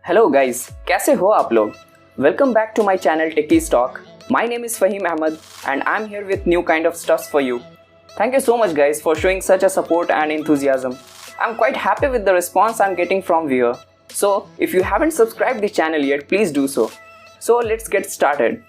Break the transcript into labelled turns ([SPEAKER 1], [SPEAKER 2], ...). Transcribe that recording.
[SPEAKER 1] Hello guys, कैसे हो आप लोग? Welcome back to my channel techiestalk. My name is Fahim Ahmed and I'm here with new kind of stuffs for you. Thank you so much guys for showing such a support and enthusiasm. I'm quite happy with the response I'm getting from viewer. So if you haven't subscribed the channel yet, please do so. So let's get started.